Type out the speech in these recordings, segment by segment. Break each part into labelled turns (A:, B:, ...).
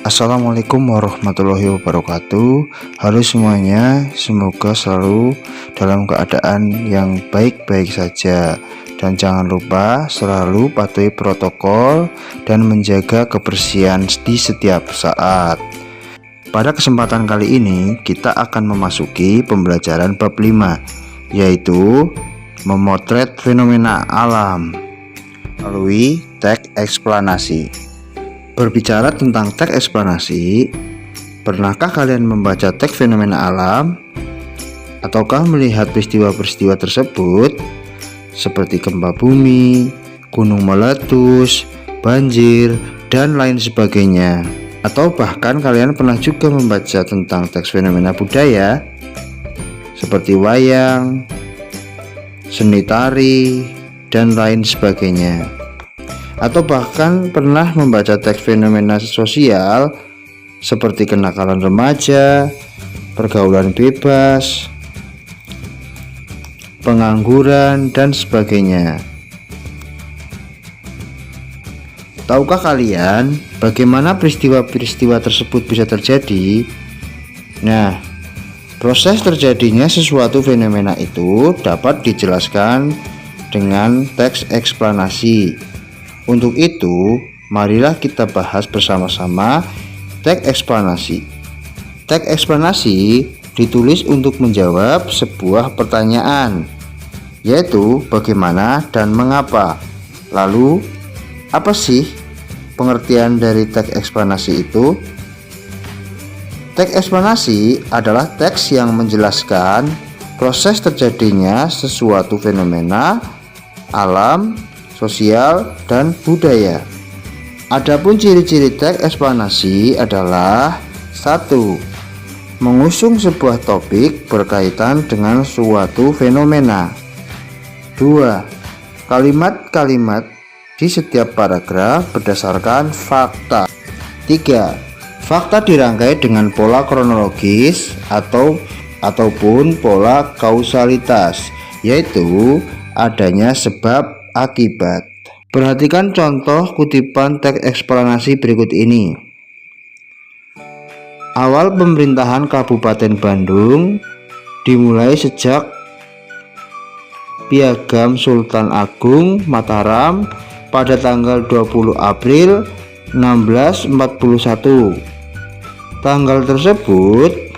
A: Assalamualaikum warahmatullahi wabarakatuh. Halo semuanya, semoga selalu dalam keadaan yang baik-baik saja. Dan jangan lupa selalu patuhi protokol dan menjaga kebersihan di setiap saat. Pada kesempatan kali ini kita akan memasuki pembelajaran bab 5, yaitu memotret fenomena alam melalui teks eksplanasi. Berbicara tentang teks eksplanasi, pernahkah kalian membaca teks fenomena alam? Ataukah melihat peristiwa-peristiwa tersebut seperti gempa bumi, gunung meletus, banjir, dan lain sebagainya? Atau bahkan kalian pernah juga membaca tentang teks fenomena budaya seperti wayang, seni tari, dan lain sebagainya? Atau bahkan pernah membaca teks fenomena sosial seperti kenakalan remaja, pergaulan bebas, pengangguran, dan sebagainya. Tahukah kalian bagaimana peristiwa-peristiwa tersebut bisa terjadi? Nah, proses terjadinya sesuatu fenomena itu dapat dijelaskan dengan teks eksplanasi. Untuk itu, marilah kita bahas bersama-sama teks eksplanasi. Teks eksplanasi ditulis untuk menjawab sebuah pertanyaan, yaitu bagaimana dan mengapa. Lalu, apa sih pengertian dari teks eksplanasi itu? Teks eksplanasi adalah teks yang menjelaskan proses terjadinya sesuatu fenomena alam, sosial, dan budaya. Adapun ciri-ciri teks eksplanasi adalah: 1. Mengusung sebuah topik berkaitan dengan suatu fenomena. 2. Kalimat-kalimat di setiap paragraf berdasarkan fakta. 3. Fakta dirangkai dengan pola kronologis ataupun pola kausalitas, yaitu adanya sebab akibat. Perhatikan contoh kutipan teks eksplanasi berikut ini. Awal pemerintahan Kabupaten Bandung dimulai sejak Piagam Sultan Agung Mataram pada tanggal 20 April 1641. Tanggal tersebut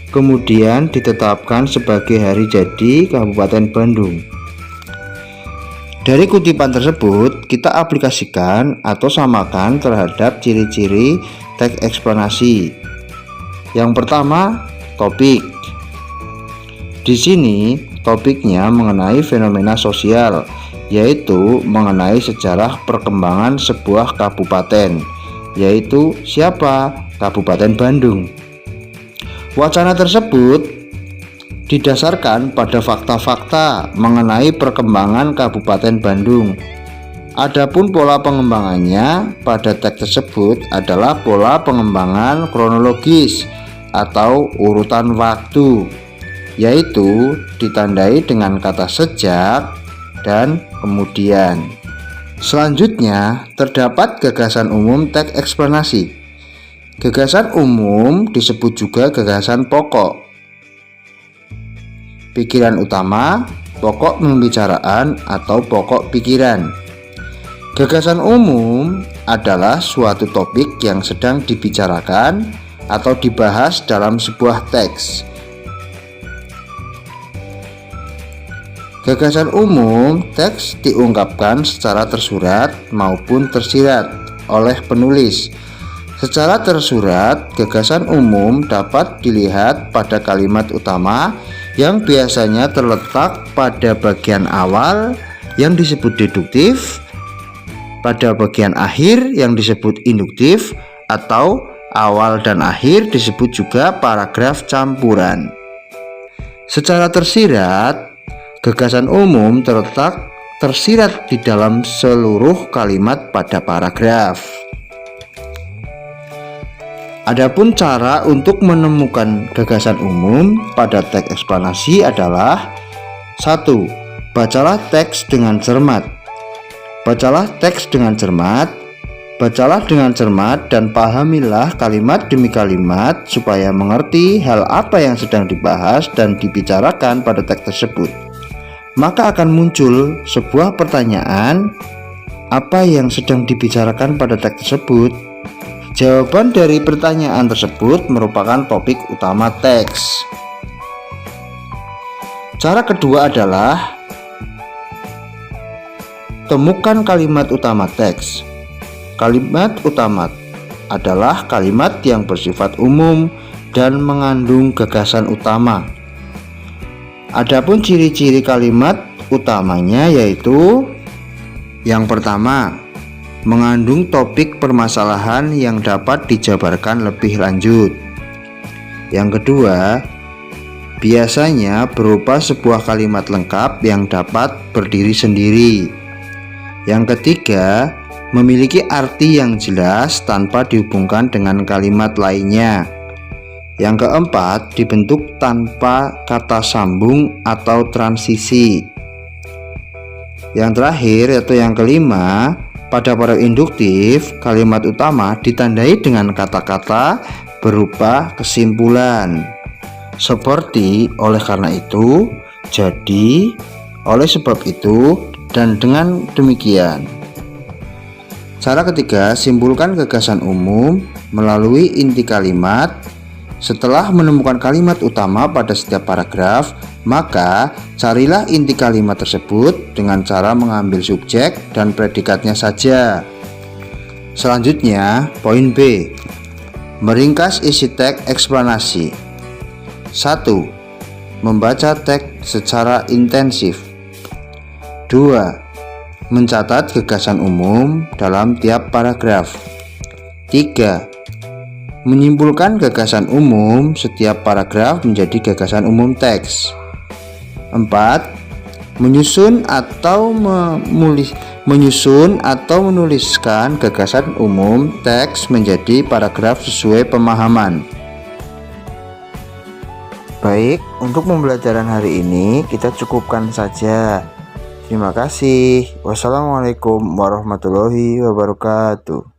A: kemudian ditetapkan sebagai hari jadi Kabupaten Bandung. Dari kutipan tersebut, kita aplikasikan atau samakan terhadap ciri-ciri teks eksplanasi. Yang pertama, topik. Di sini, topiknya mengenai fenomena sosial, yaitu mengenai sejarah perkembangan sebuah kabupaten, yaitu siapa? Kabupaten Bandung. Wacana tersebut didasarkan pada fakta-fakta mengenai perkembangan Kabupaten Bandung. Adapun pola pengembangannya pada teks tersebut adalah pola pengembangan kronologis atau urutan waktu, yaitu ditandai dengan kata sejak dan kemudian. Selanjutnya, terdapat gagasan umum teks eksplanasi. Gagasan umum disebut juga gagasan pokok. Pikiran utama, pokok pembicaraan, atau pokok pikiran. Gagasan umum adalah suatu topik yang sedang dibicarakan atau dibahas dalam sebuah teks. Gagasan umum teks diungkapkan secara tersurat maupun tersirat oleh penulis. Secara tersurat, gagasan umum dapat dilihat pada kalimat utama yang biasanya terletak pada bagian awal yang disebut deduktif, pada bagian akhir yang disebut induktif, atau awal dan akhir disebut juga paragraf campuran. Secara tersirat, gagasan umum tersirat di dalam seluruh kalimat pada paragraf. Adapun cara untuk menemukan gagasan umum pada teks eksplanasi adalah: 1. Bacalah teks dengan cermat. Bacalah teks dengan cermat Bacalah dengan cermat dan pahamilah kalimat demi kalimat supaya mengerti hal apa yang sedang dibahas dan dibicarakan pada teks tersebut. Maka akan muncul sebuah pertanyaan, apa yang sedang dibicarakan pada teks tersebut? Jawaban dari pertanyaan tersebut merupakan topik utama teks. Cara kedua adalah temukan kalimat utama teks. Kalimat utama adalah kalimat yang bersifat umum dan mengandung gagasan utama. Adapun ciri-ciri kalimat utamanya yaitu yang pertama, mengandung topik permasalahan yang dapat dijabarkan lebih lanjut. Yang kedua, biasanya berupa sebuah kalimat lengkap yang dapat berdiri sendiri. Yang ketiga, memiliki arti yang jelas tanpa dihubungkan dengan kalimat lainnya. Yang keempat, dibentuk tanpa kata sambung atau transisi. Yang terakhir yaitu yang kelima, pada paragraf induktif, kalimat utama ditandai dengan kata-kata berupa kesimpulan. Seperti oleh karena itu, jadi, oleh sebab itu, dan dengan demikian. Cara ketiga, simpulkan gagasan umum melalui inti kalimat. Setelah menemukan kalimat utama pada setiap paragraf, maka carilah inti kalimat tersebut dengan cara mengambil subjek dan predikatnya saja. Selanjutnya, poin B. Meringkas isi teks eksplanasi. 1. Membaca teks secara intensif. 2. Mencatat gagasan umum dalam tiap paragraf. 3. Menyimpulkan gagasan umum setiap paragraf menjadi gagasan umum teks. 4. Menyusun atau menuliskan gagasan umum teks menjadi paragraf sesuai pemahaman. Baik, untuk pembelajaran hari ini kita cukupkan saja. Terima kasih. Wassalamualaikum warahmatullahi wabarakatuh.